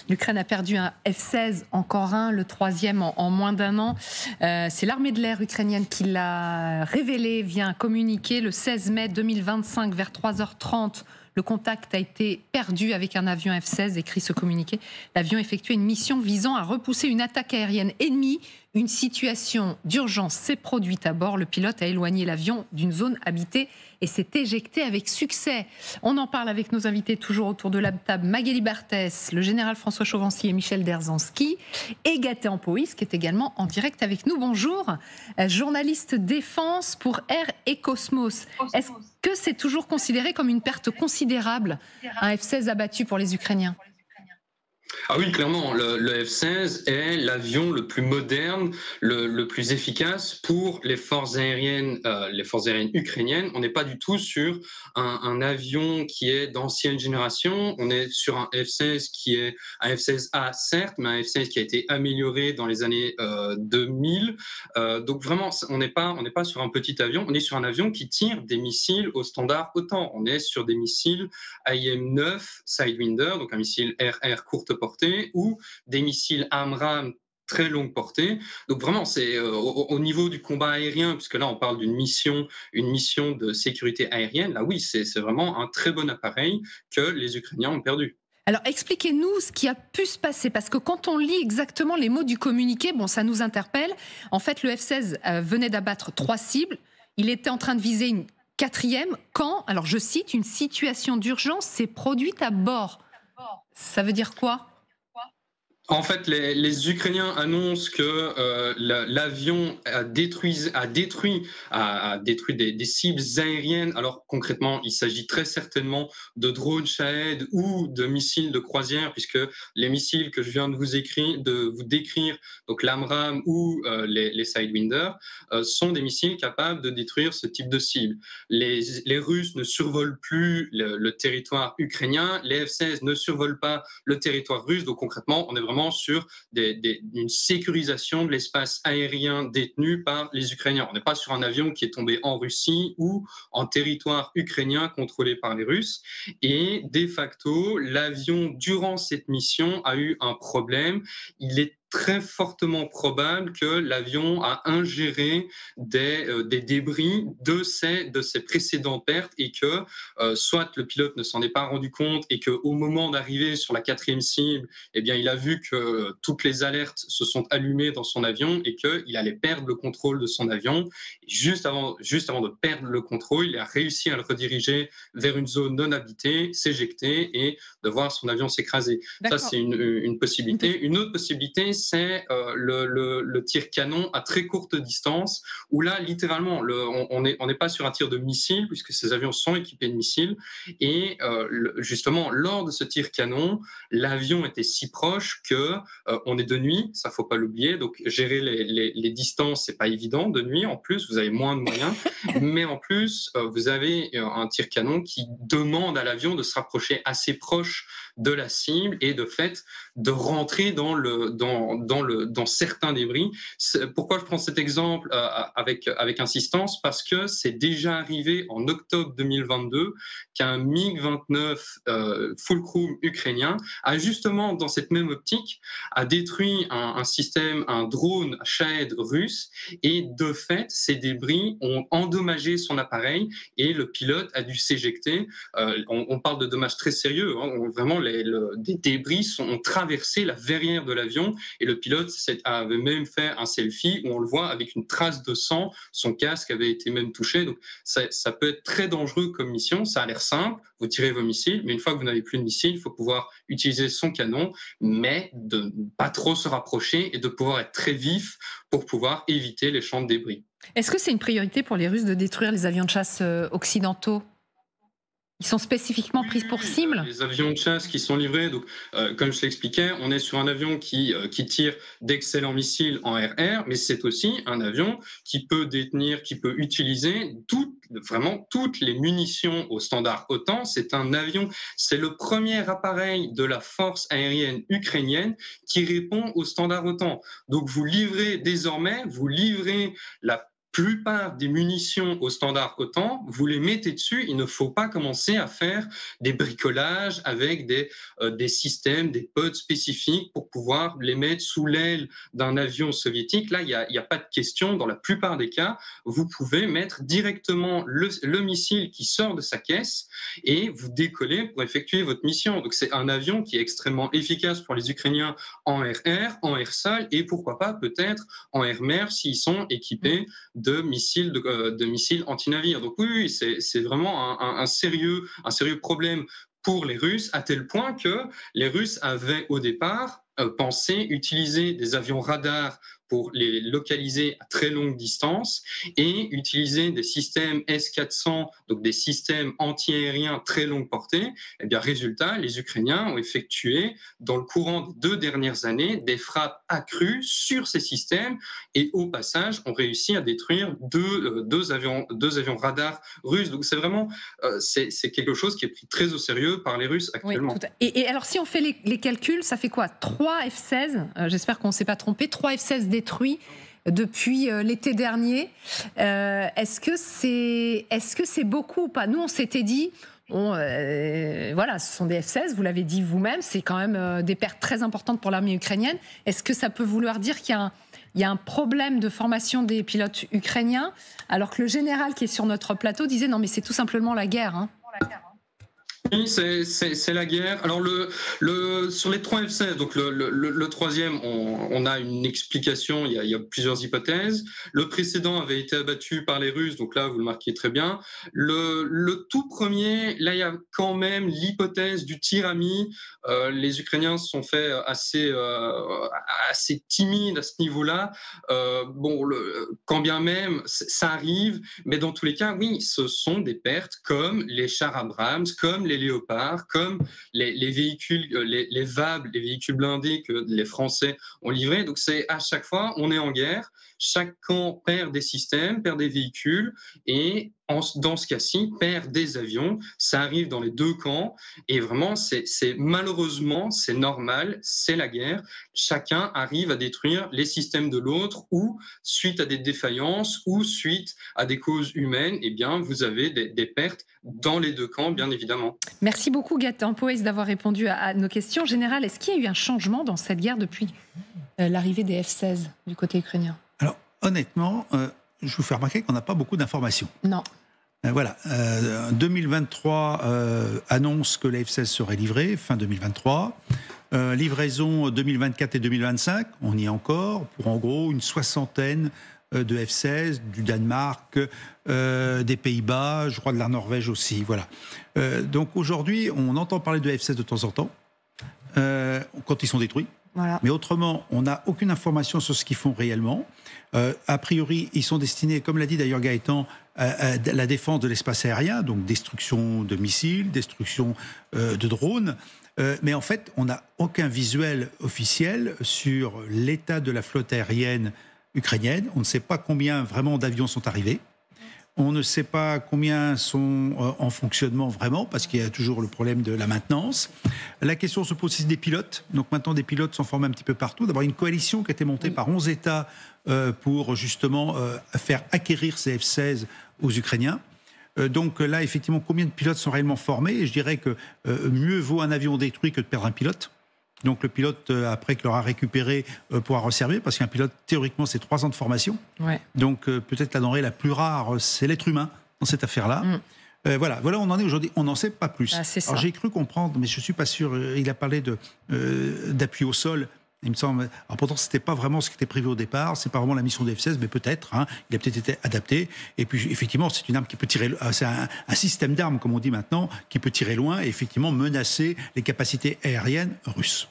L'Ukraine a perdu un F-16, encore un, le troisième en moins d'un an. C'est l'armée de l'air ukrainienne qui l'a révélé via un communiqué le 16 mai 2025 vers 3h30. Le contact a été perdu avec un avion F-16, écrit ce communiqué. L'avion effectuait une mission visant à repousser une attaque aérienne ennemie. Une situation d'urgence s'est produite à bord. Le pilote a éloigné l'avion d'une zone habitée et s'est éjecté avec succès. On en parle avec nos invités toujours autour de la table. Magali Barthès, le général François Chauvency et Michel Derzanski. Et Gaëtan Poïs, qui est également en direct avec nous. Bonjour. Journaliste défense pour Air et Cosmos. Est-ce que c'est toujours considéré comme une perte considérable, un F-16 abattu pour les Ukrainiens ? Ah oui, clairement, le F-16 est l'avion le plus moderne, le plus efficace pour les forces aériennes ukrainiennes. On n'est pas du tout sur un avion qui est d'ancienne génération. On est sur un F-16 qui est un F-16A, certes, mais un F-16 qui a été amélioré dans les années 2000. Donc vraiment, on n'est pas sur un petit avion. On est sur un avion qui tire des missiles au standard OTAN. On est sur des missiles IM-9 Sidewinder, donc un missile RR courte portée, ou des missiles AMRAAM très longue portée. Donc vraiment, c'est au niveau du combat aérien, puisque là on parle d'une mission, une mission de sécurité aérienne, là oui, c'est vraiment un très bon appareil que les Ukrainiens ont perdu. Alors expliquez-nous ce qui a pu se passer, parce que quand on lit exactement les mots du communiqué, bon, ça nous interpelle. En fait, le F-16 venait d'abattre 3 cibles, il était en train de viser une 4e quand, alors je cite, une situation d'urgence s'est produite à bord. Ça veut dire quoi ? En fait, les Ukrainiens annoncent que l'avion a détruit des cibles aériennes. Alors concrètement, il s'agit très certainement de drones Shahed ou de missiles de croisière, puisque les missiles que je viens de vous décrire, donc l'AMRAAM ou les Sidewinder, sont des missiles capables de détruire ce type de cible. Les Russes ne survolent plus le territoire ukrainien, les F-16 ne survolent pas le territoire russe. Donc concrètement, on est vraiment sur une sécurisation de l'espace aérien détenu par les Ukrainiens. On n'est pas sur un avion qui est tombé en Russie ou en territoire ukrainien contrôlé par les Russes. Et de facto, l'avion, durant cette mission, a eu un problème. Il est très fortement probable que l'avion a ingéré des débris de ces précédentes pertes et que soit le pilote ne s'en est pas rendu compte et qu'au moment d'arriver sur la 4e cible, eh bien, il a vu que toutes les alertes se sont allumées dans son avion et qu'il allait perdre le contrôle de son avion. Et juste avant de perdre le contrôle, il a réussi à le rediriger vers une zone non habitée, s'éjecter et de voir son avion s'écraser. Ça, c'est une possibilité. Une autre possibilité, c'est le tir canon à très courte distance, où là, littéralement, on n'est pas sur un tir de missile, puisque ces avions sont équipés de missiles. Et justement, lors de ce tir canon, l'avion était si proche que on est de nuit, ça faut pas l'oublier. Donc gérer les distances, c'est pas évident de nuit. En plus, vous avez moins de moyens, mais en plus, vous avez un tir canon qui demande à l'avion de se rapprocher assez proche de la cible et de fait de rentrer dans certains débris. Pourquoi je prends cet exemple avec insistance ? Parce que c'est déjà arrivé en octobre 2022 qu'un MiG-29 Fulcrum ukrainien a justement, dans cette même optique, a détruit un drone Shahed russe et de fait, ces débris ont endommagé son appareil et le pilote a dû s'éjecter. On parle de dommages très sérieux, hein. Vraiment, des débris ont traversé la verrière de l'avion et le pilote avait même fait un selfie où on le voit avec une trace de sang. Son casque avait été même touché. Donc ça peut être très dangereux comme mission. Ça a l'air simple, vous tirez vos missiles, mais une fois que vous n'avez plus de missiles, il faut pouvoir utiliser son canon, mais de ne pas trop se rapprocher et de pouvoir être très vif pour pouvoir éviter les champs de débris. Est-ce que c'est une priorité pour les Russes de détruire les avions de chasse occidentaux ? Ils sont spécifiquement pris pour cible. Les avions de chasse qui sont livrés, donc comme je l'expliquais, on est sur un avion qui tire d'excellents missiles en RR, mais c'est aussi un avion qui peut utiliser vraiment toutes les munitions au standard OTAN. C'est le premier appareil de la force aérienne ukrainienne qui répond au standard OTAN. Donc vous livrez la plupart des munitions au standard OTAN, vous les mettez dessus, il ne faut pas commencer à faire des bricolages avec des systèmes, des pods spécifiques pour pouvoir les mettre sous l'aile d'un avion soviétique. Là, il n'y a pas de question. Dans la plupart des cas, vous pouvez mettre directement le missile qui sort de sa caisse et vous décoller pour effectuer votre mission. Donc c'est un avion qui est extrêmement efficace pour les Ukrainiens en air, en air sol et pourquoi pas peut-être en air mer s'ils sont équipés de missiles anti-navires. Donc oui, c'est vraiment un sérieux problème pour les Russes, à tel point que les Russes avaient au départ pensé utiliser des avions radars pour les localiser à très longue distance et utiliser des systèmes S-400, donc des systèmes anti-aériens très longue portée. Eh bien, résultat, les Ukrainiens ont effectué, dans le courant des 2 dernières années, des frappes accrues sur ces systèmes et, au passage, ont réussi à détruire deux avions radars russes. Donc, c'est vraiment c'est quelque chose qui est pris très au sérieux par les Russes actuellement. Oui, et alors, si on fait les calculs, ça fait quoi? 3 F-16, j'espère qu'on ne s'est pas trompé, 3 F-16 détruits depuis l'été dernier. Est-ce que c'est beaucoup ou pas? Nous, on s'était dit, voilà, ce sont des F-16, vous l'avez dit vous-même, c'est quand même des pertes très importantes pour l'armée ukrainienne. Est-ce que ça peut vouloir dire qu'il y a un problème de formation des pilotes ukrainiens, alors que le général qui est sur notre plateau disait non mais c'est tout simplement la guerre, hein. Oui, c'est la guerre. Alors sur les 3 F-16, donc le troisième, on a une explication, il y a plusieurs hypothèses. Le précédent avait été abattu par les Russes, donc là vous le marquez très bien. Le tout premier, là il y a quand même l'hypothèse du tir ami. Les Ukrainiens se sont fait assez timides à ce niveau-là. Quand bien même ça arrive, mais dans tous les cas, oui, ce sont des pertes comme les chars Abrams, comme les Léopards, comme les véhicules, les VAB, les véhicules blindés que les Français ont livrés. Donc c'est à chaque fois, on est en guerre, chaque camp perd des systèmes, perd des véhicules et dans ce cas-ci, perd des avions. Ça arrive dans les 2 camps et vraiment, malheureusement, c'est normal, c'est la guerre. Chacun arrive à détruire les systèmes de l'autre ou suite à des défaillances ou suite à des causes humaines, eh bien, vous avez des pertes dans les 2 camps, bien évidemment. Merci beaucoup, Gaëtan Poès, d'avoir répondu à nos questions. Général, est-ce qu'il y a eu un changement dans cette guerre depuis l'arrivée des F-16 du côté ukrainien? Alors, honnêtement, je vous fais remarquer qu'on n'a pas beaucoup d'informations. Non. Voilà, 2023 annonce que la F-16 serait livrée, fin 2023. Livraison 2024 et 2025, on y est encore, pour en gros une 60aine de F-16, du Danemark, des Pays-Bas, je crois de la Norvège aussi, voilà. Donc aujourd'hui, on entend parler de F-16 de temps en temps, quand ils sont détruits. Voilà. Mais autrement, on n'a aucune information sur ce qu'ils font réellement. A priori, ils sont destinés, comme l'a dit d'ailleurs Gaëtan, à la défense de l'espace aérien, donc destruction de missiles, destruction de drones. Mais en fait, on n'a aucun visuel officiel sur l'état de la flotte aérienne ukrainienne. On ne sait pas combien vraiment d'avions sont arrivés. On ne sait pas combien sont en fonctionnement vraiment, parce qu'il y a toujours le problème de la maintenance. La question se pose aussi des pilotes. Donc maintenant, des pilotes sont formés un petit peu partout. D'abord, une coalition qui a été montée par 11 États pour justement faire acquérir ces F-16 aux Ukrainiens. Donc là, effectivement, combien de pilotes sont réellement formés? Et je dirais que mieux vaut un avion détruit que de perdre un pilote. Donc le pilote, après qu'il l'aura récupéré, pourra resservir, parce qu'un pilote, théoriquement, c'est 3 ans de formation. Ouais. Donc peut-être la denrée la plus rare, c'est l'être humain dans cette affaire-là. Voilà, on en est aujourd'hui. On n'en sait pas plus. Alors j'ai cru comprendre, mais je ne suis pas sûr. Il a parlé d'appui au sol. Il me semble. Alors pourtant, c'était pas vraiment ce qui était prévu au départ. C'est pas vraiment la mission des F-16, mais peut-être. Hein, il a peut-être été adapté. Et puis, effectivement, c'est une arme qui peut tirer. C'est un système d'armes, comme on dit maintenant, qui peut tirer loin et effectivement menacer les capacités aériennes russes.